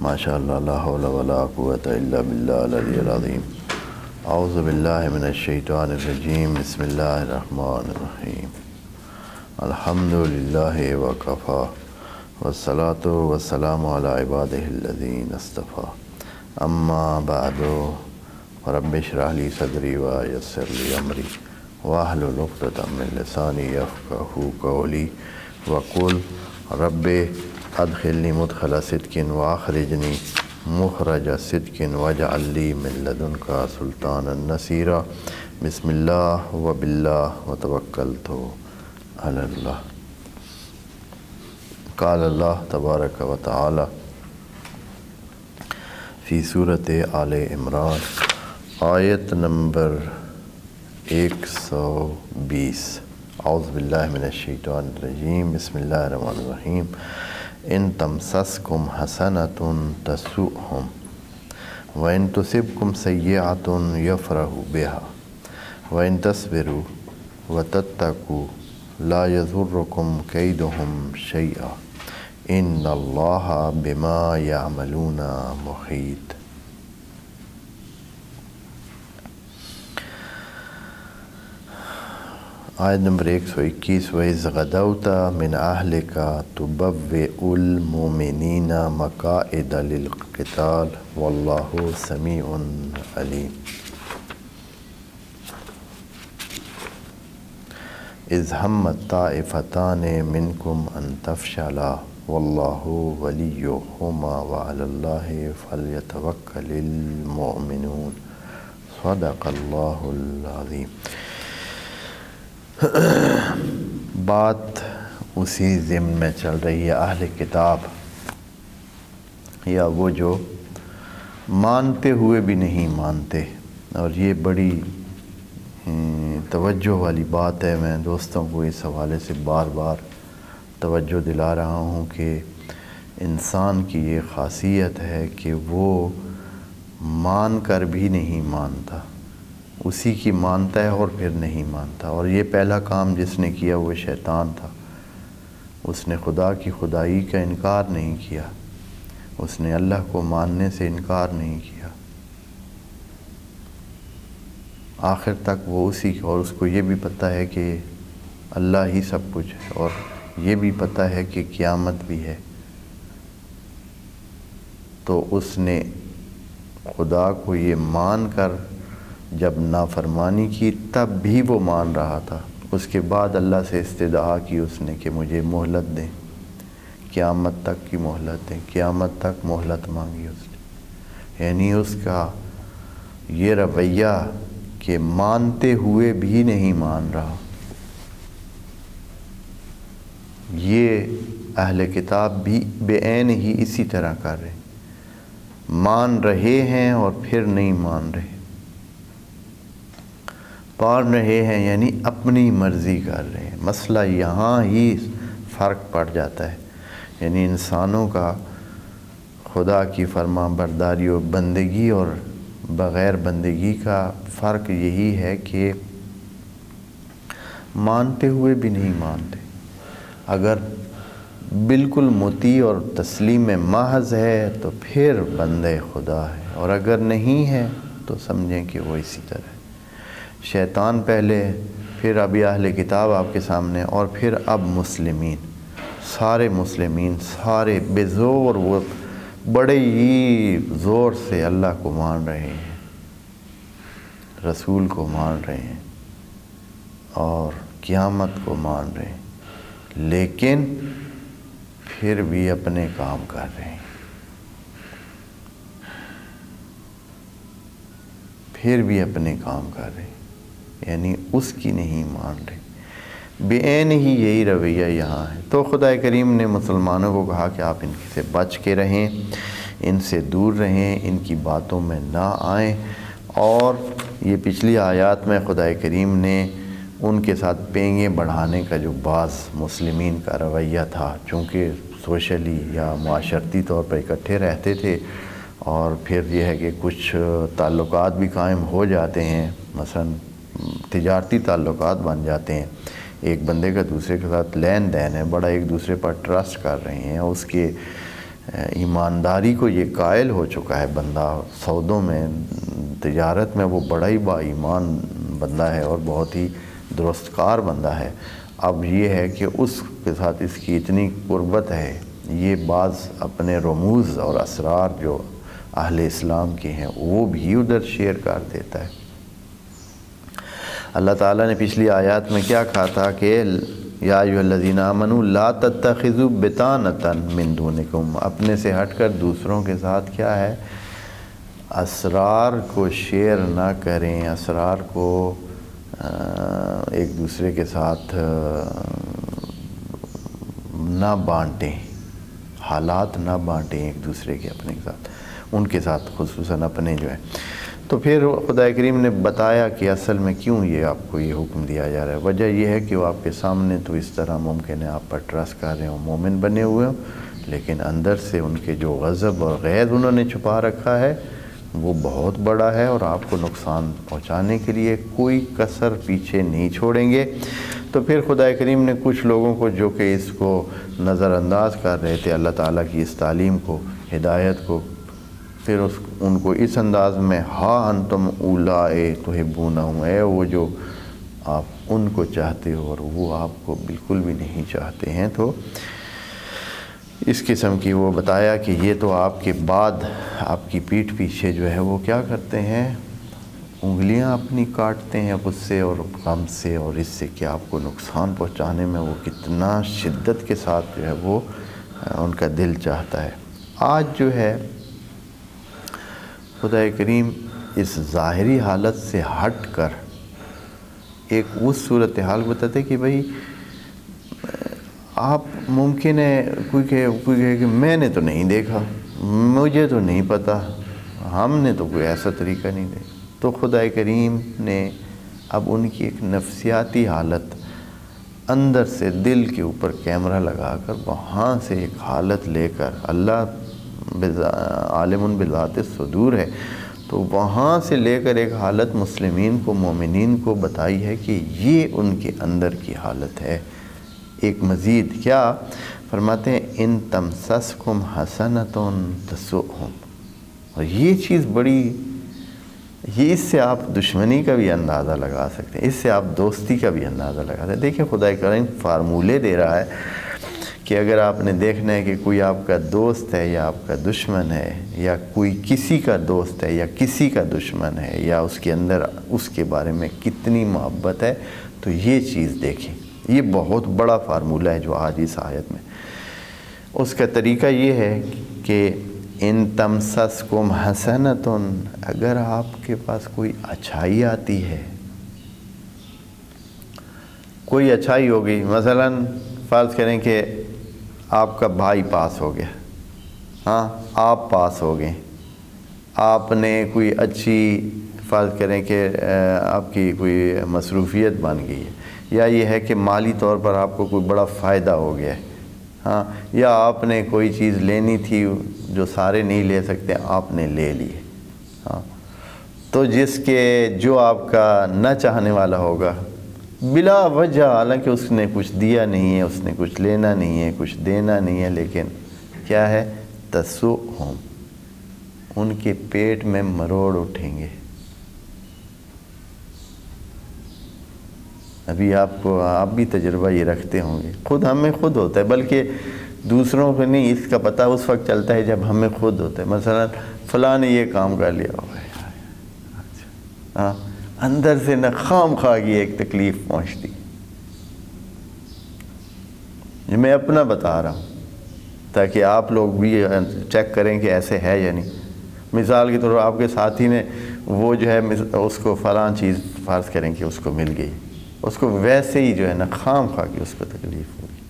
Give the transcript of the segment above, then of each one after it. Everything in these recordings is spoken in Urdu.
ماشاء اللہ لا حول ولا قوۃ الا باللہ العلی العظیم۔ اعوذ باللہ من الشیطان الرجیم، بسم اللہ الرحمن الرحیم۔ الحمد للہ وکفیٰ والصلاۃ والسلام علی عبادہ الذین اصطفیٰ، اما بعد رب اشرح لی صدری ویسر لی امری واحلل عقدۃ من لسانی یفقہوا قولی وقل رب ادخلنی مدخل صدق واخرجنی مخرج صدق واجعل لی من لدنک سلطانا نصیرا۔ بسم اللہ وباللہ وتوکلت علی اللہ۔ قال اللہ تبارک و تعالی فی سورۃ آل عمران آیت نمبر 120۔ اعوذ باللہ من الشیطان الرجیم، بسم اللہ الرحمن الرحیم۔ ان تمسسکم حسنۃ تسؤہم وان تصبکم سیئۃ یفرحوا بها وان تصبروا وتتقوا لا یضرکم کیدہم شیئا ان اللہ بما یعملون محیط۔ آیت نمبر 121۔ وَإِذْ غَدَوْتَ مِنْ أَهْلِكَ تُبَوِّئُ الْمُؤْمِنِينَ مَقَاعِدَ لِلْقِتَالِ وَاللَّهُ سَمِيعٌ عَلِيمٌ۔ إِذْ هَمَّتْ طَائِفَتَانِ مِنْكُمْ أَنْ تَفْشَلَا وَاللَّهُ وَلِيُّهُمَا وَعَلَى اللَّهِ فَلْيَتَوَكَّلِ الْمُؤْمِنُونَ۔ صدق اللہ العظیم۔ بات اسی ضمن میں چل رہی ہے اہل کتاب، یا وہ جو مانتے ہوئے بھی نہیں مانتے، اور یہ بڑی توجہ والی بات ہے۔ میں دوستوں کو اس حوالے سے بار بار توجہ دلا رہا ہوں کہ انسان کی یہ خاصیت ہے کہ وہ مان کر بھی نہیں مانتا، اسی کی مانتا ہے اور پھر نہیں مانتا۔ اور یہ پہلا کام جس نے کیا وہ شیطان تھا۔ اس نے خدا کی خدائی کا انکار نہیں کیا، اس نے اللہ کو ماننے سے انکار نہیں کیا، آخر تک وہ اسی، اور اس کو یہ بھی پتہ ہے کہ اللہ ہی سب کچھ ہے، اور یہ بھی پتہ ہے کہ قیامت بھی ہے، تو اس نے خدا کو یہ مان کر جب نافرمانی کی تب بھی وہ مان رہا تھا۔ اس کے بعد اللہ سے استدعا کی اس نے کہ مجھے مہلت دیں، قیامت تک کی مہلت دیں، قیامت تک مہلت مانگی اس نے۔ یعنی اس کا یہ رویہ کہ مانتے ہوئے بھی نہیں مان رہا، یہ اہل کتاب بھی بے عین ہی اسی طرح کر رہے ہیں، مان رہے ہیں اور پھر نہیں مان رہے، پڑھ رہے ہیں یعنی اپنی مرضی کر رہے ہیں۔ مسئلہ یہاں ہی فرق پڑ جاتا ہے، یعنی انسانوں کا خدا کی فرما برداری و بندگی اور بغیر بندگی کا فرق یہی ہے کہ مانتے ہوئے بھی نہیں مانتے۔ اگر بالکل مطیع اور تسلیم محض ہے تو پھر بندے خدا ہے، اور اگر نہیں ہے تو سمجھیں کہ وہ اسی طرح ہے۔ شیطان پہلے، پھر ابھی اہل کتاب آپ کے سامنے، اور پھر اب مسلمین، سارے مسلمین سارے بے زور، وہ بڑے ہی زور سے اللہ کو مان رہے ہیں، رسول کو مان رہے ہیں، اور قیامت کو مان رہے ہیں، لیکن پھر بھی اپنے کام کر رہے ہیں، پھر بھی اپنے کام کر رہے ہیں، یعنی اس کی نہیں مان رہے۔ بے عین ہی یہی رویہ یہاں ہے۔ تو خدا کریم نے مسلمانوں کو کہا کہ آپ ان سے بچ کے رہیں، ان سے دور رہیں، ان کی باتوں میں نہ آئیں۔ اور یہ پچھلی آیات میں خدا کریم نے ان کے ساتھ پینگیں بڑھانے کا جو بعض مسلمین کا رویہ تھا، چونکہ سوشلی یا معاشرتی طور پر اکٹھے رہتے تھے، اور پھر یہ ہے کہ کچھ تعلقات بھی قائم ہو جاتے ہیں، مثلا تجارتی تعلقات بن جاتے ہیں، ایک بندے کا دوسرے کے ساتھ لین دین ہے، بڑا ایک دوسرے پر ٹرسٹ کر رہے ہیں، اس کے ایمانداری کو یہ قائل ہو چکا ہے بندہ، سودوں میں، تجارت میں وہ بڑا ہی با ایمان بندہ ہے اور بہت ہی درست کار بندہ ہے۔ اب یہ ہے کہ اس کے ساتھ اس کی اتنی قربت ہے، یہ بعض اپنے رموز اور اسرار جو اہل اسلام کے ہیں وہ بھی ادھر شیئر کر دیتا ہے۔ اللہ تعالیٰ نے پچھلی آیات میں کیا کہا تھا کہ یا ایھا الذین آمنوا لا تتخذوا بطانۃ من دونکم، اپنے سے ہٹ کر دوسروں کے ساتھ کیا ہے، اسرار کو شیئر نہ کریں، اسرار کو ایک دوسرے کے ساتھ نہ بانٹیں، حالات نہ بانٹیں ایک دوسرے کے اپنے ساتھ، ان کے ساتھ خصوصاً اپنے جو ہے۔ تو پھر خدا کریم نے بتایا کہ اصل میں کیوں یہ آپ کو یہ حکم دیا جا رہا ہے۔ وجہ یہ ہے کہ وہ آپ کے سامنے تو اس طرح ممکن ہے آپ پر ٹرسٹ کر رہے ہوں، مومن بنے ہوئے ہوں، لیکن اندر سے ان کے جو غضب اور غیظ انہوں نے چھپا رکھا ہے وہ بہت بڑا ہے، اور آپ کو نقصان پہنچانے کے لیے کوئی کسر پیچھے نہیں چھوڑیں گے۔ تو پھر خدا کریم نے کچھ لوگوں کو جو کہ اس کو نظر انداز کر رہے تھے اللہ تعالیٰ کی اس تعلیم کو، ہدایت کو، پھر ان کو اس انداز میں ہا انتم اولائے تحبونہم، اے وہ جو آپ ان کو چاہتے ہو اور وہ آپ کو بالکل بھی نہیں چاہتے ہیں۔ تو اس قسم کی وہ بتایا کہ یہ تو آپ کے بعد آپ کی پیٹھ پیچھے جو ہے وہ کیا کرتے ہیں، انگلیاں اپنی کاٹتے ہیں غصے اور غم سے، اور اس سے کہ آپ کو نقصان پہنچانے میں وہ کتنا شدت کے ساتھ جو ہے وہ ان کا دل چاہتا ہے۔ آج جو ہے خدا کریم اس ظاہری حالت سے ہٹ کر ایک اس صورتحال بتاتے کہ بھئی آپ ممکن ہے کوئی کہے کہ میں نے تو نہیں دیکھا، مجھے تو نہیں پتہ، ہم نے تو کوئی ایسا طریقہ نہیں دیکھا۔ تو خدا کریم نے اب ان کی ایک نفسیاتی حالت اندر سے دل کے اوپر کیمرہ لگا کر وہاں سے ایک حالت لے کر، اللہ عالم بذات الصدور ہے، تو وہاں سے لے کر ایک حالت مسلمین کو، مومنین کو بتائی ہے کہ یہ ان کے اندر کی حالت ہے۔ ایک مزید کیا فرماتے ہیں، ان تمسسکم حسنۃ تسؤہم، اور یہ چیز بڑی، یہ اس سے آپ دشمنی کا بھی اندازہ لگا سکتے ہیں، اس سے آپ دوستی کا بھی اندازہ لگا سکتے ہیں۔ دیکھیں خدا کریم فارمولے دے رہا ہے کہ اگر آپ نے دیکھنا ہے کہ کوئی آپ کا دوست ہے یا آپ کا دشمن ہے، یا کوئی کسی کا دوست ہے یا کسی کا دشمن ہے، یا اس کے اندر اس کے بارے میں کتنی محبت ہے، تو یہ چیز دیکھیں۔ یہ بہت بڑا فارمولہ ہے جو آج اس آیت میں، اس کا طریقہ یہ ہے کہ ان تمسسکم حسنۃ، اگر آپ کے پاس کوئی اچھائی آتی ہے، کوئی اچھائی ہوگی، مثلاً فرض کریں کہ آپ کا بھائی پاس ہو گیا، ہاں آپ پاس ہو گئے، آپ نے کوئی اچھی، فرض کریں کہ آپ کی کوئی مصروفیت بن گئی ہے، یا یہ ہے کہ مالی طور پر آپ کو کوئی بڑا فائدہ ہو گیا ہے، ہاں، یا آپ نے کوئی چیز لینی تھی جو سارے نہیں لے سکتے، آپ نے لے لی، ہاں، تو جس کے جو آپ کا نہ چاہنے والا ہوگا بلا وجہ، حالانکہ اس نے کچھ دیا نہیں ہے، اس نے کچھ لینا نہیں ہے، کچھ دینا نہیں ہے، لیکن کیا ہے، تسؤہم، ان کے پیٹ میں مروڑ اٹھیں گے۔ ابھی آپ بھی تجربہ یہ رکھتے ہوں گے، خود ہمیں خود ہوتا ہے، بلکہ دوسروں کو نہیں، اس کا پتہ اس وقت چلتا ہے جب ہمیں خود ہوتا ہے۔ مثلا فلاں نے یہ کام کر لیا ہوگا، ہاں، اندر سے نہ خام خواہ کی ایک تکلیف پہنچتی۔ یہ میں اپنا بتا رہا ہوں تاکہ آپ لوگ بھی چیک کریں کہ ایسے ہے یا نہیں۔ مثال کے طور پر آپ کے ساتھی نے وہ جو ہے اس کو فلاں چیز فرض کریں کہ اس کو مل گئی، اس کو ویسے ہی جو ہے نا خام خواہ کی اس کو تکلیف ہوگی،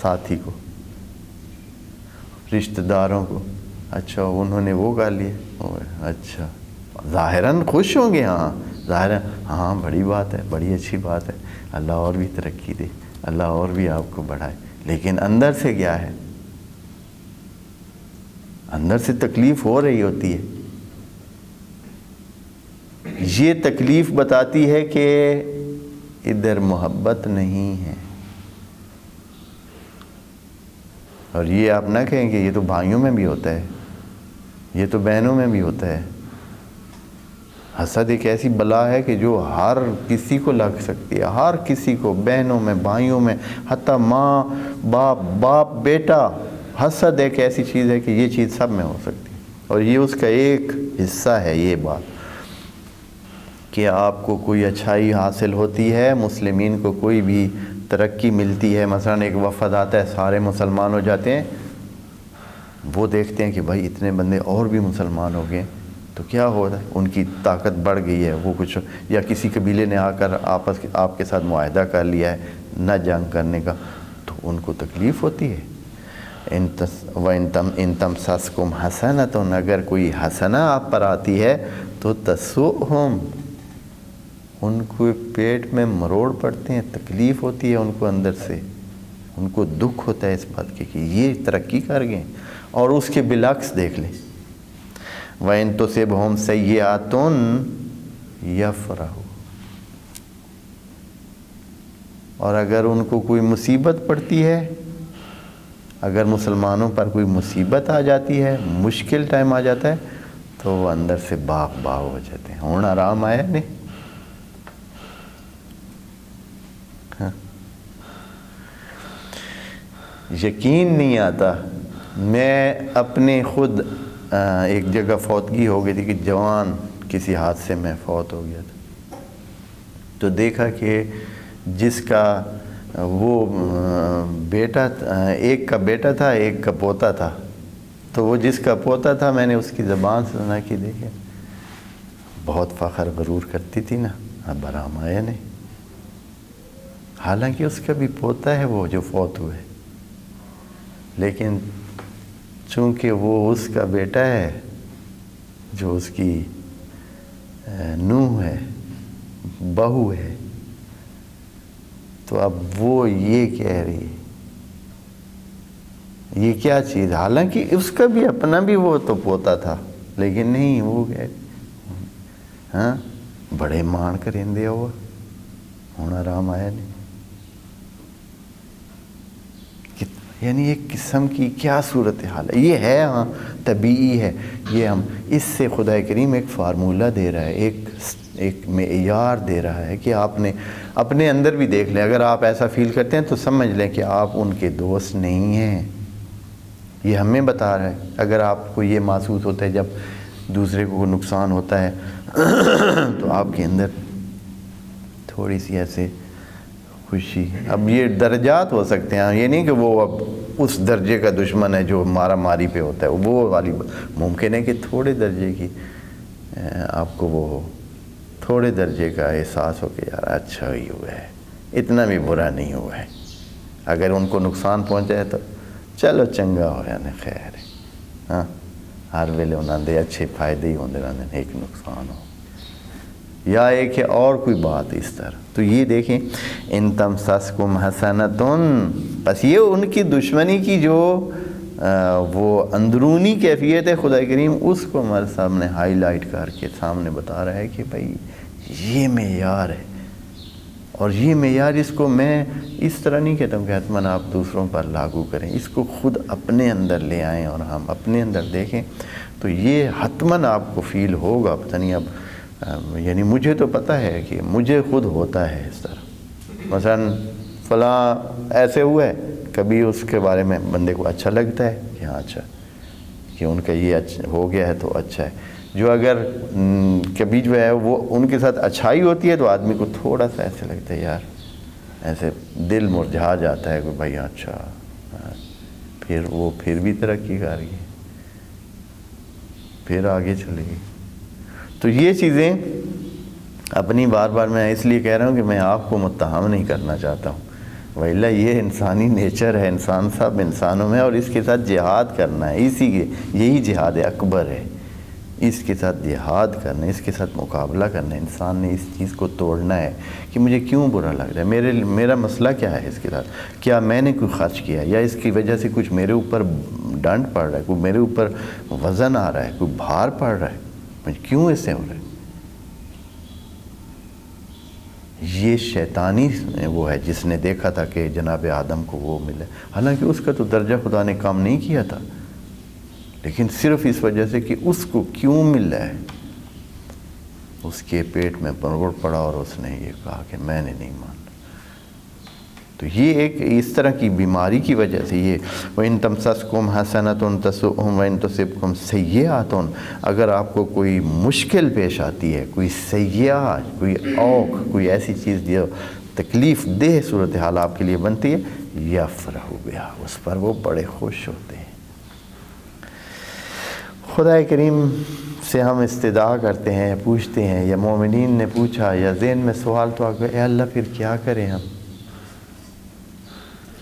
ساتھی کو، رشتہ داروں کو، اچھا انہوں نے وہ کر لیا، اچھا ظاہراً خوش ہوں گے، ہاں ظاہراً ہاں بڑی بات ہے، بڑی اچھی بات ہے، اللہ اور بھی ترقی دے، اللہ اور بھی آپ کو بڑھائے، لیکن اندر سے کیا ہے، اندر سے تکلیف ہو رہی ہوتی ہے۔ یہ تکلیف بتاتی ہے کہ ادھر محبت نہیں ہے، اور یہ آپ نہ کہیں کہ یہ تو بھائیوں میں بھی ہوتا ہے، یہ تو بہنوں میں بھی ہوتا ہے۔ حسد ایک ایسی بلا ہے کہ جو ہر کسی کو لگ سکتی ہے، ہر کسی کو، بہنوں میں، بھائیوں میں، حتیٰ ماں باپ بیٹا۔ حسد ایک ایسی چیز ہے کہ یہ چیز سب میں ہو سکتی ہے، اور یہ اس کا ایک حصہ ہے۔ یہ بات کہ آپ کو کوئی اچھائی حاصل ہوتی ہے، مسلمین کو کوئی بھی ترقی ملتی ہے، مثلا ایک وفد آتا ہے، سارے مسلمان ہو جاتے ہیں، وہ دیکھتے ہیں کہ بھائی اتنے بندے اور بھی مسلمان ہو گئے، تو کیا ہو رہا ہے؟ ان کی طاقت بڑھ گئی ہے، وہ کچھ، یا کسی قبیلے نے آ کر آپ کے ساتھ معاہدہ کر لیا ہے نہ جنگ کرنے کا، تو ان کو تکلیف ہوتی ہے۔ ان تمسسکم حسنۃ، اگر کوئی حسنہ آپ پر آتی ہے تو تسؤہم، ان کو پیٹ میں مروڑ پڑتے ہیں، تکلیف ہوتی ہے ان کو اندر سے، ان کو دکھ ہوتا ہے اس بات کے کہ یہ ترقی کر گئے۔ اور اس کے بالعکس دیکھ لیں، وَإِن تُصِبْهُمْ سَيِّئَةٌ يَفْرَحُوا، اور اگر ان کو کوئی مصیبت پڑتی ہے، اگر مسلمانوں پر کوئی مصیبت آ جاتی ہے، مشکل ٹائم آ جاتا ہے، تو وہ اندر سے باغ ہو جاتے ہیں۔ ہوں آرام آیا نہیں؟ یقین نہیں آتا۔ میں اپنے خود ایک جگہ فوتگی ہو گئی تھی کہ جوان کسی حادثے میں فوت ہو گیا تھا، تو دیکھا کہ جس کا وہ بیٹا، ایک کا بیٹا تھا، ایک کا پوتا تھا، تو وہ جس کا پوتا تھا، میں نے اس کی زبان سے سنا کہ دیکھیں بہت فخر غرور کرتی تھی نا، اب آرام آیا نہیں، حالانکہ اس کا بھی پوتا ہے وہ جو فوت ہوئے، لیکن چونکہ وہ اس کا بیٹا ہے جو اس کی نوح ہے، بہو ہے، تو اب وہ یہ کہہ رہی ہے یہ کیا چیز، حالانکہ اس کا بھی اپنا بھی وہ تو پوتا تھا، لیکن نہیں، وہ کہہ رہی ہاں بڑے مان کرندے ہوا، ہوں آرام آیا نہیں۔ یعنی ایک قسم کی کیا صورتحال ہے یہ، ہے ہاں طبیعی ہے، یہ ہم اس سے خدا کریم ایک فارمولہ دے رہا ہے، ایک معیار دے رہا ہے کہ آپ نے اپنے اندر بھی دیکھ لیں۔ اگر آپ ایسا فیل کرتے ہیں تو سمجھ لیں کہ آپ ان کے دوست نہیں ہیں، یہ ہمیں بتا رہا ہے۔ اگر آپ کو یہ محسوس ہوتا ہے جب دوسرے کو نقصان ہوتا ہے تو آپ کے اندر تھوڑی سی ایسے خوشی، اب یہ درجات ہو سکتے ہیں، یہ نہیں کہ وہ اب اس درجے کا دشمن ہے جو مارا ماری پہ ہوتا ہے، وہ والی ممکن ہے کہ تھوڑے درجے کی آپ کو وہ تھوڑے درجے کا احساس ہو کہ یار اچھا ہی ہوا ہے، اتنا بھی برا نہیں ہوا ہے۔ اگر ان کو نقصان پہنچا ہے تو چلو چنگا ہوا نا، خیر ہے، ہاں ہر ویلے انہوں نے اچھے فائدے ہی ہوندے رہتے ہیں، ایک نقصان ہو یا ایک ہے اور کوئی بات اس طرح۔ تو یہ دیکھیں ان تمسسکم حسنۃ، بس یہ ان کی دشمنی کی جو وہ اندرونی کیفیت ہے، خدا کریم اس کو ہمارے سامنے ہائی لائٹ کر کے سامنے بتا رہا ہے کہ بھائی یہ معیار ہے، اور یہ معیار اس کو میں اس طرح نہیں کہتا ہوں کہ حتماً آپ دوسروں پر لاگو کریں، اس کو خود اپنے اندر لے آئیں اور ہم اپنے اندر دیکھیں تو یہ حتماً آپ کو فیل ہوگا۔ پتہ نہیں اب یعنی مجھے تو پتہ ہے کہ مجھے خود ہوتا ہے اس طرح، مثلا فلاں ایسے ہوا ہے، کبھی اس کے بارے میں بندے کو اچھا لگتا ہے کہ ہاں اچھا کہ ان کا یہ اچھا ہو گیا ہے تو اچھا ہے، جو اگر کبھی جو ہے وہ ان کے ساتھ اچھائی ہوتی ہے تو آدمی کو تھوڑا سا ایسے لگتا ہے یار، ایسے دل مرجھا جاتا ہے کہ بھائی اچھا، پھر وہ پھر بھی ترقی کر گئی، پھر آگے چلے گئی۔ تو یہ چیزیں اپنی بار بار میں اس لیے کہہ رہا ہوں کہ میں آپ کو متہم نہیں کرنا چاہتا ہوں، وَإِلَّا یہ انسانی نیچر ہے، انسان سب انسانوں میں، اور اس کے ساتھ جہاد کرنا ہے، یہی جہاد اکبر ہے، اس کے ساتھ جہاد کرنا ہے، اس کے ساتھ مقابلہ کرنا ہے۔ انسان نے اس چیز کو توڑنا ہے کہ مجھے کیوں برا لگ رہا ہے، میرا مسئلہ کیا ہے اس کے ساتھ، کیا میں نے کوئی خرچ کیا یا اس کی وجہ سے کچھ میرے اوپر ڈنڈ پڑ رہا ہے، کوئی میرے اوپر وزن آ رہا ہے، کوئی بھار پڑ رہا ہے، مجھے کیوں اس سے ہو رہا ہے۔ یہ شیطانی وہ ہے جس نے دیکھا تھا کہ جناب آدم کو وہ ملے، حالانکہ اس کا تو درجہ خدا نے کام نہیں کیا تھا، لیکن صرف اس وجہ سے کہ اس کو کیوں ملا ہے، اس کے پیٹ میں پروڑ پڑا اور اس نے یہ کہا کہ میں نے نہیں مانا۔ تو یہ ایک اس طرح کی بیماری کی وجہ سے یہ وَإِن تَمْسَسْكُمْ حَسَنَةٌ تَسُؤْهُمْ وَإِن تُصِبْكُمْ سَيِّئَةٌ، اگر آپ کو کوئی مشکل پیش آتی ہے، کوئی سیاح، کوئی اوکھ، کوئی ایسی چیز جو تکلیف دہ صورتحال آپ کے لیے بنتی ہے، یفرحوا بہا، اس پر وہ بڑے خوش ہوتے ہیں۔ خدا کریم سے ہم استدعا کرتے ہیں، پوچھتے ہیں، یا مومنین نے پوچھا، یا ذہن میں سوال تو آ گیا، اے اللہ پھر کیا کریں ہم؟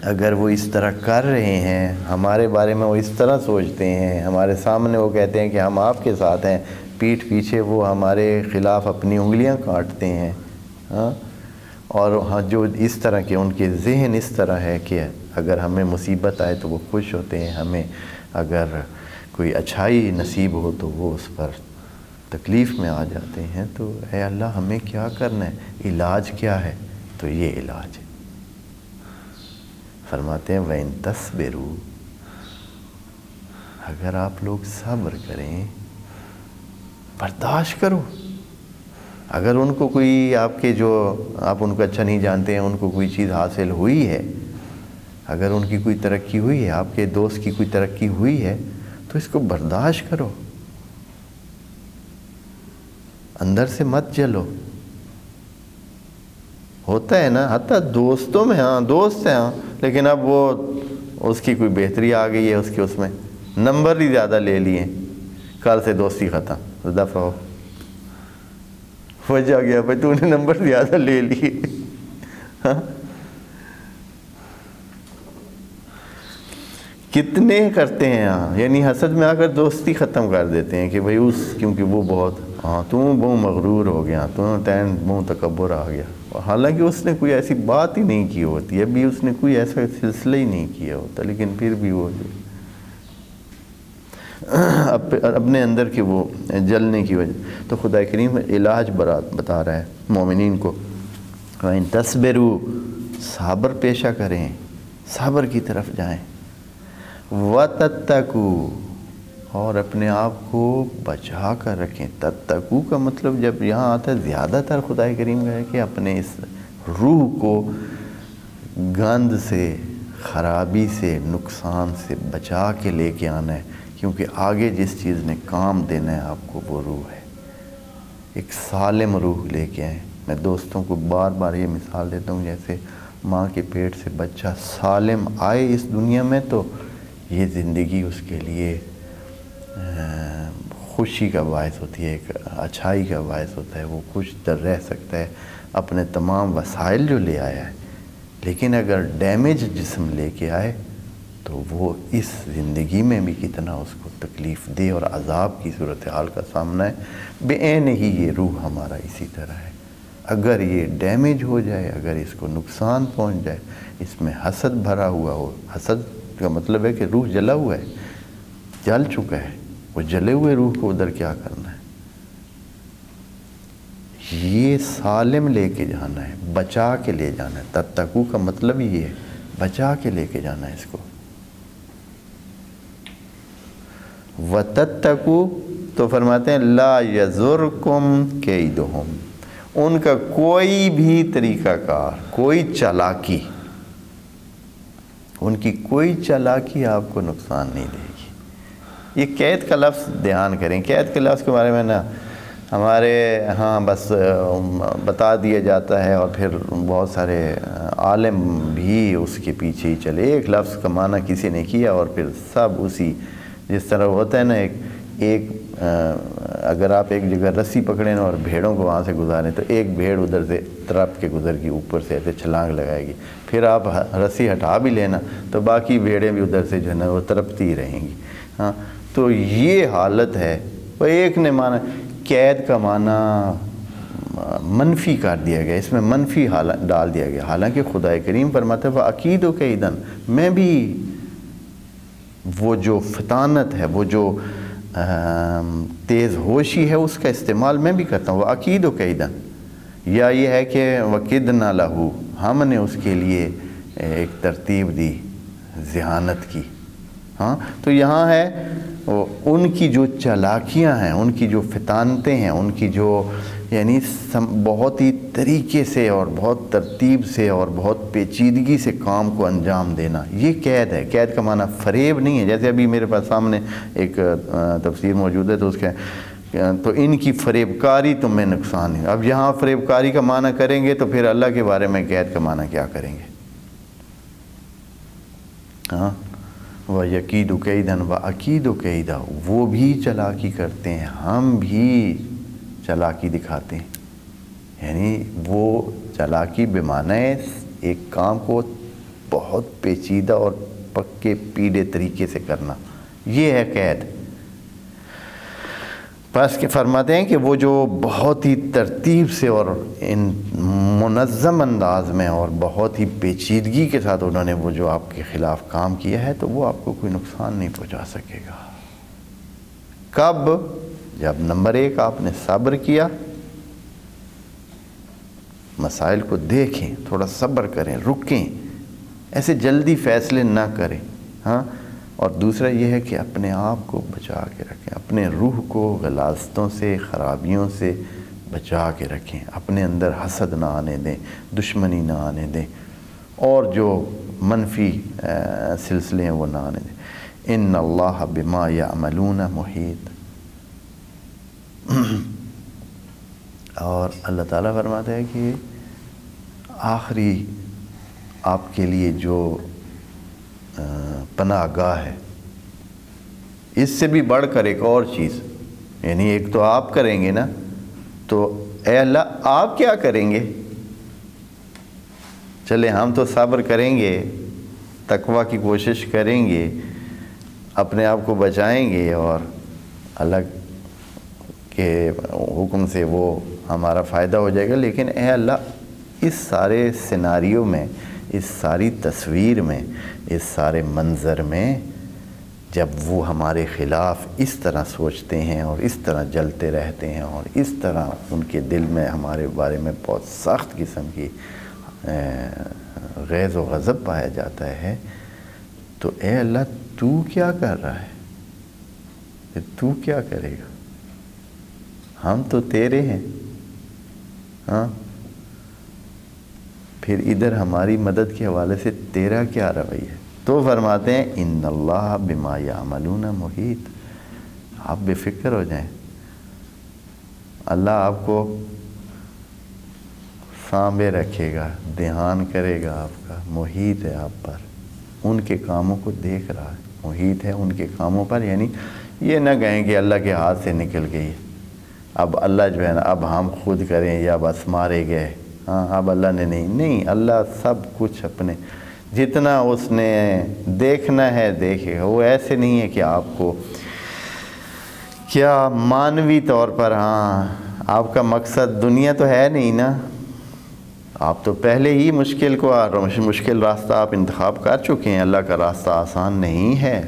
اگر وہ اس طرح کر رہے ہیں، ہمارے بارے میں وہ اس طرح سوچتے ہیں، ہمارے سامنے وہ کہتے ہیں کہ ہم آپ کے ساتھ ہیں، پیٹھ پیچھے وہ ہمارے خلاف اپنی انگلیاں کاٹتے ہیں، اور جو اس طرح کے ان کے ذہن اس طرح ہے کہ اگر ہمیں مصیبت آئے تو وہ خوش ہوتے ہیں، ہمیں اگر کوئی اچھائی نصیب ہو تو وہ اس پر تکلیف میں آ جاتے ہیں، تو اے اللہ ہمیں کیا کرنا ہے، علاج کیا ہے؟ تو یہ علاج ہے۔ فرماتے ہیں وَإِن تَصْبِرُوا، اگر آپ لوگ صبر کریں، برداشت کرو، اگر ان کو کوئی آپ کے جو آپ ان کو اچھا نہیں جانتے ہیں، ان کو کوئی چیز حاصل ہوئی ہے، اگر ان کی کوئی ترقی ہوئی ہے، آپ کے دوست کی کوئی ترقی ہوئی ہے، تو اس کو برداشت کرو، اندر سے مت جلو۔ ہوتا ہے نا، حتیٰ دوستوں میں، ہاں دوست ہیں، ہاں لیکن اب وہ اس کی کوئی بہتری آ گئی ہے، اس کے اس میں نمبر ہی زیادہ لے لیے، کل سے دوستی ختم، دفعہ ہو، وجہ گیا بھائی تو نے نمبر زیادہ لے لیے۔ کتنے کرتے ہیں ہاں، یعنی حسد میں آ کر دوستی ختم کر دیتے ہیں کہ بھائی کیونکہ وہ بہت تم بہت مغرور ہو گیا، تم تین بہت تکبر آ گیا، حالانکہ اس نے کوئی ایسی بات ہی نہیں کی ہوتی، ابھی اس نے کوئی ایسا سلسلہ ہی نہیں کیا ہوتا، لیکن پھر بھی وہ اپنے اندر کی وہ جلنے کی وجہ۔ تو خدا کریم علاج بتا رہا ہے مومنین کو، وَإِن تَصْبِرُوا، صبر پیشہ کریں، صبر کی طرف جائیں، وَتَتَّقُوا، اور اپنے آپ کو بچا کر رکھیں۔ تتقو کا مطلب جب یہاں آتا ہے زیادہ تر خدا کریم کا ہے کہ اپنے اس روح کو گند سے، خرابی سے، نقصان سے بچا کے لے کے آنا ہے، کیونکہ آگے جس چیز نے کام دینا ہے آپ کو وہ روح ہے، ایک سالم روح لے کے آئیں۔ میں دوستوں کو بار بار یہ مثال دیتا ہوں، جیسے ماں کے پیٹ سے بچہ سالم آئے اس دنیا میں تو یہ زندگی اس کے لیے خوشی کا باعث ہوتی ہے، ایک اچھائی کا باعث ہوتا ہے، وہ خوش در رہ سکتا ہے اپنے تمام وسائل جو لے آیا ہے۔ لیکن اگر ڈیمیج جسم لے کے آئے تو وہ اس زندگی میں بھی کتنا اس کو تکلیف دے اور عذاب کی صورتحال کا سامنا ہے۔ بعین ہی یہ روح ہمارا اسی طرح ہے، اگر یہ ڈیمیج ہو جائے، اگر اس کو نقصان پہنچ جائے، اس میں حسد بھرا ہوا ہو، حسد کا مطلب ہے کہ روح جلا ہوا ہے، جل چکا ہے، وہ جلے ہوئے روح کو ادھر کیا کرنا ہے؟ یہ سالم لے کے جانا ہے، بچا کے لے جانا ہے۔ تتقو کا مطلب یہ ہے، بچا کے لے کے جانا ہے اس کو۔ وَتَتَّقُوا، تو فرماتے ہیں لا يَضُرْكُمْ كَيْدُهُمْ، ان کا کوئی بھی طریقہ کار، کوئی چالاکی، ان کی کوئی چالاکی آپ کو نقصان نہیں دے گی۔ یہ قید کا لفظ دھیان کریں، قید کے لفظ کے بارے میں نا ہمارے ہاں بس بتا دیا جاتا ہے، اور پھر بہت سارے عالم بھی اس کے پیچھے ہی چلے، ایک لفظ کا معنی کسی نے کیا اور پھر سب اسی، جس طرح ہوتا ہے نا ایک اگر آپ ایک جگہ رسی پکڑیں اور بھیڑوں کو وہاں سے گزاریں تو ایک بھیڑ ادھر سے ترپ کے گزر گی، اوپر سے ایسے چھلانگ لگائے گی، پھر آپ رسی ہٹا بھی لینا تو باقی بھیڑیں بھی ادھر سے جو ہے نا وہ ترپتی رہیں گی۔ ہاں تو یہ حالت ہے۔ وہ ایک نے مانا قید کا معنی منفی کر دیا گیا، اس میں منفی حالت ڈال دیا گیا، حالانکہ خدا کریم فرماتا ہے وَأَكِيدُ كَيْدًا، میں بھی وہ جو فطانت ہے، وہ جو تیز ہوشی ہے، اس کا استعمال میں بھی کرتا ہوں۔ وَأَكِيدُ كَيْدًا، یا یہ ہے کہ وَقِدْنَا لَهُ، ہم نے اس کے لیے ایک ترتیب دی ذہانت کی. ہاں تو یہاں ہے ان کی جو چالاکیاں ہیں، ان کی جو فطانتیں ہیں، ان کی جو یعنی بہت ہی طریقے سے اور بہت ترتیب سے اور بہت پیچیدگی سے کام کو انجام دینا، یہ قید ہے. قید کا معنی فریب نہیں ہے. جیسے ابھی میرے پاس سامنے ایک تفسیر موجود ہے تو اس کے تو ان کی فریب کاری تم میں نقصان ہے. اب یہاں فریب کاری کا معنی کریں گے تو پھر اللہ کے بارے میں قید کا معنی کیا کریں گے؟ ہاں وَيَكِيدُ كَيْدًا وَأَكِيدُ كَيْدًا، وہ بھی چالاکی کرتے ہیں، ہم بھی چالاکی دکھاتے ہیں. یعنی وہ چالاکی بمعنی ایک کام کو بہت پیچیدہ اور پکے پیڑے طریقے سے کرنا، یہ ہے قید. پس کے فرماتے ہیں کہ وہ جو بہت ہی ترتیب سے اور منظم انداز میں اور بہت ہی پیچیدگی کے ساتھ انہوں نے وہ جو آپ کے خلاف کام کیا ہے تو وہ آپ کو کوئی نقصان نہیں پہنچا سکے گا. کب؟ جب نمبر 1 آپ نے صبر کیا، مسائل کو دیکھیں، تھوڑا صبر کریں، رکیں، ایسے جلدی فیصلے نہ کریں. ہاں اور دوسرا یہ ہے کہ اپنے آپ کو بچا کے رکھیں، اپنے روح کو غلاظتوں سے، خرابیوں سے بچا کے رکھیں، اپنے اندر حسد نہ آنے دیں، دشمنی نہ آنے دیں، اور جو منفی سلسلے ہیں وہ نہ آنے دیں. ان اللہ بما یعملون محیط. اور اللہ تعالیٰ فرماتا ہے کہ آخری آپ کے لیے جو پناہ گاہ ہے، اس سے بھی بڑھ کر ایک اور چیز، یعنی ایک تو آپ کریں گے نا، تو اے اللہ آپ کیا کریں گے؟ چلے ہم تو صبر کریں گے، تقویٰ کی کوشش کریں گے، اپنے آپ کو بچائیں گے اور اللہ کے حکم سے وہ ہمارا فائدہ ہو جائے گا. لیکن اے اللہ اس سارے سیناریو میں، اس ساری تصویر میں، اس سارے منظر میں جب وہ ہمارے خلاف اس طرح سوچتے ہیں اور اس طرح جلتے رہتے ہیں اور اس طرح ان کے دل میں ہمارے بارے میں بہت سخت قسم کی غیظ و غضب پایا جاتا ہے، تو اے اللہ تو کیا کر رہا ہے؟ تو کیا کرے گا؟ ہم تو تیرے ہیں. ہاں پھر ادھر ہماری مدد کے حوالے سے تیرا کیا رویہ ہے؟ تو فرماتے ہیں ان اللہ بما یعملون محیط. آپ بے فکر ہو جائیں، اللہ آپ کو سانبے رکھے گا، دھیان کرے گا، آپ کا محیط ہے آپ پر، ان کے کاموں کو دیکھ رہا ہے، محیط ہے ان کے کاموں پر. یعنی یہ نہ کہیں کہ اللہ کے ہاتھ سے نکل گئی، اب اللہ جو ہے نا اب ہم خود کریں یا بس مارے گئے، ہاں اب اللہ نے نہیں، اللہ سب کچھ اپنے جتنا اس نے دیکھنا ہے دیکھے گا. وہ ایسے نہیں ہے کہ آپ کو کیا مانوی طور پر، ہاں آپ کا مقصد دنیا تو ہے نہیں نا، آپ تو پہلے ہی مشکل راستہ آپ انتخاب کر چکے ہیں. اللہ کا راستہ آسان نہیں ہے،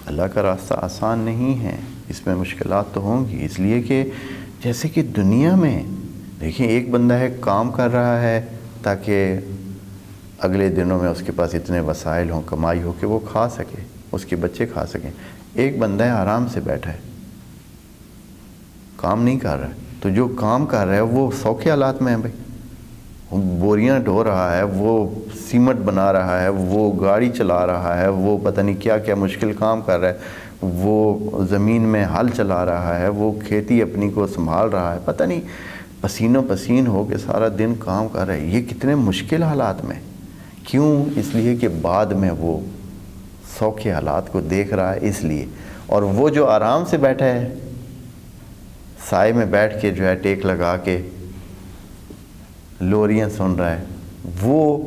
اللہ کا راستہ آسان نہیں ہے، اس میں مشکلات تو ہوں گی. اس لیے کہ جیسے کہ دنیا میں دیکھیں ایک بندہ ہے کام کر رہا ہے تاکہ اگلے دنوں میں اس کے پاس اتنے وسائل ہوں، کمائی ہو کہ وہ کھا سکے، اس کے بچے کھا سکیں. ایک بندہ ہے آرام سے بیٹھا ہے، کام نہیں کر رہا ہے. تو جو کام کر رہا ہے وہ سوکھے حالات میں ہے بھائی، بوریاں ڈھو رہا ہے، وہ سیمنٹ بنا رہا ہے، وہ گاڑی چلا رہا ہے، وہ پتہ نہیں کیا کیا مشکل کام کر رہا ہے، وہ زمین میں ہل چلا رہا ہے، وہ کھیتی اپنی کو سنبھال رہا ہے، پتہ نہیں پسینوں پسین ہو کے سارا دن کام کر رہا ہے. یہ کتنے مشکل حالات میں، کیوں؟ اس لیے کہ بعد میں وہ سوکھے حالات کو دیکھ رہا ہے اس لیے. اور وہ جو آرام سے بیٹھا ہے سائے میں بیٹھ کے جو ہے ٹیک لگا کے لوریاں سن رہا ہے، وہ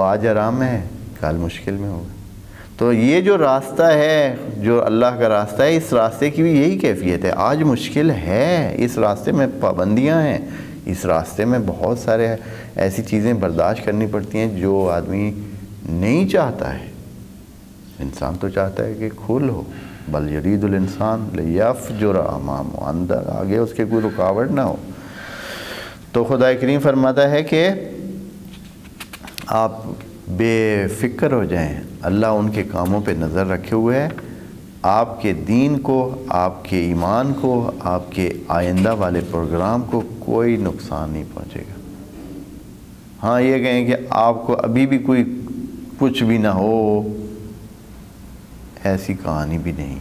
آج آرام میں ہے، کل مشکل میں ہوگا. تو یہ جو راستہ ہے، جو اللہ کا راستہ ہے، اس راستے کی بھی یہی کیفیت ہے. آج مشکل ہے، اس راستے میں پابندیاں ہیں، اس راستے میں بہت سارے ایسی چیزیں برداشت کرنی پڑتی ہیں جو آدمی نہیں چاہتا ہے. انسان تو چاہتا ہے کہ کھل ہو، بل یرید الانسان لیفجر امامہ، اندر آگے اس کے کوئی رکاوٹ نہ ہو۔ تو خدا کریم فرماتا ہے کہ آپ بے فکر ہو جائیں، اللہ ان کے کاموں پہ نظر رکھے ہوئے ہے، آپ کے دین کو، آپ کے ایمان کو، آپ کے آئندہ والے پروگرام کو کوئی نقصان نہیں پہنچے گا۔ ہاں یہ کہیں کہ آپ کو ابھی بھی کوئی کچھ بھی نہ ہو، ایسی کہانی بھی نہیں۔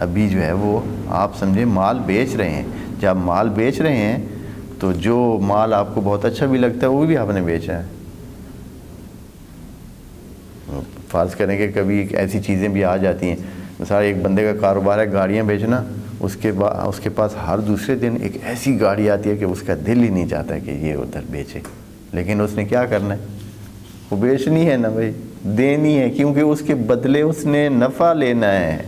ابھی جو ہے وہ آپ سمجھیں مال بیچ رہے ہیں، جب مال بیچ رہے ہیں تو جو مال آپ کو بہت اچھا بھی لگتا ہے وہ بھی آپ نے بیچا ہے۔ فرض کریں کہ کبھی ایسی چیزیں بھی آ جاتی ہیں، مثلا ایک بندے کا کاروبار ہے گاڑیاں بیچنا، اس کے پاس ہر دوسرے دن ایک ایسی گاڑی آتی ہے کہ اس کا دل ہی نہیں چاہتا کہ یہ ادھر بیچے، لیکن اس نے کیا کرنا ہے؟ وہ بیچنی ہے نا بھائی، دینی ہے، کیونکہ اس کے بدلے اس نے نفع لینا ہے۔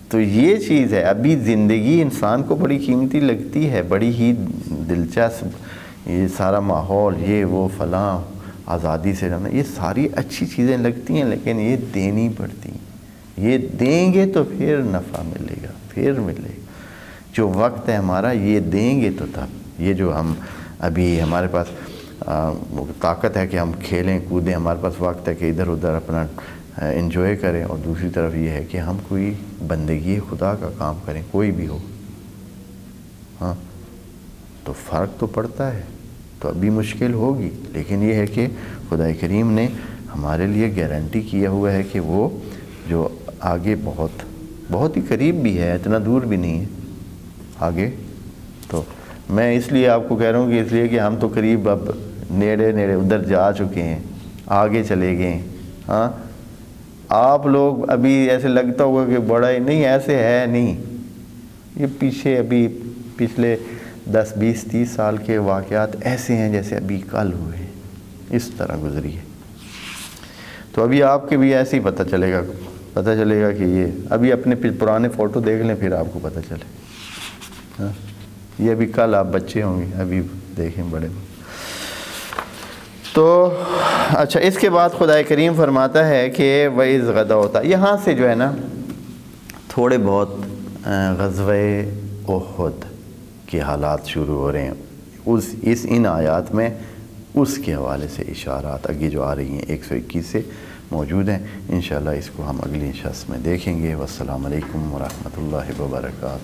تو یہ چیز ہے، ابھی زندگی انسان کو بڑی قیمتی لگتی ہے، بڑی ہی دلچسپ، یہ سارا ماحول، یہ وہ فلاں، آزادی سے رہنا، یہ ساری اچھی چیزیں لگتی ہیں، لیکن یہ دینی پڑتی ہیں۔ یہ دیں گے تو پھر نفع ملے گا، پھر ملے گا۔ جو وقت ہے ہمارا، یہ دیں گے تو تب، یہ جو ہم ابھی ہمارے پاس طاقت ہے کہ ہم کھیلیں کودیں، ہمارے پاس وقت ہے کہ ادھر ادھر اپنا انجوائے کریں، اور دوسری طرف یہ ہے کہ ہم کوئی بندگی خدا کا کام کریں، کوئی بھی ہو، ہاں تو فرق تو پڑتا ہے۔ تو ابھی مشکل ہوگی، لیکن یہ ہے کہ خدا کریم نے ہمارے لیے گارنٹی کیا ہوا ہے کہ وہ جو آگے بہت ہی قریب بھی ہے، اتنا دور بھی نہیں ہے آگے۔ تو میں اس لیے آپ کو کہہ رہا ہوں کہ اس لیے کہ ہم تو قریب اب نیڑے ادھر جا چکے ہیں، آگے چلے گئے ہیں۔ ہاں آپ لوگ ابھی ایسے لگتا ہوگا کہ بڑا ہی نہیں، ایسے ہے نہیں، یہ پیچھے ابھی پچھلے 10 20 30 سال کے واقعات ایسے ہیں جیسے ابھی کل ہوئے ہیں، اس طرح گزری ہے۔ تو ابھی آپ کے بھی ایسے ہی پتہ چلے گا کہ یہ ابھی اپنے پرانے فوٹو دیکھ لیں، پھر آپ کو پتہ چلے۔ ہاں یہ ابھی کل آپ بچے ہوں گے، ابھی دیکھیں بڑے۔ تو اچھا، اس کے بعد خدا کریم فرماتا ہے کہ وَإِذْ غَدَوْتَ، یہاں سے جو ہے نا تھوڑے بہت غزوہ احد کے حالات شروع ہو رہے ہیں، ان آیات میں اس کے حوالے سے اشارات آگے جو آ رہی ہیں 121 سے موجود ہیں۔ انشاءاللہ اس کو ہم اگلی شخص میں دیکھیں گے۔ والسلام علیکم ورحمۃ اللہ وبرکاتہ۔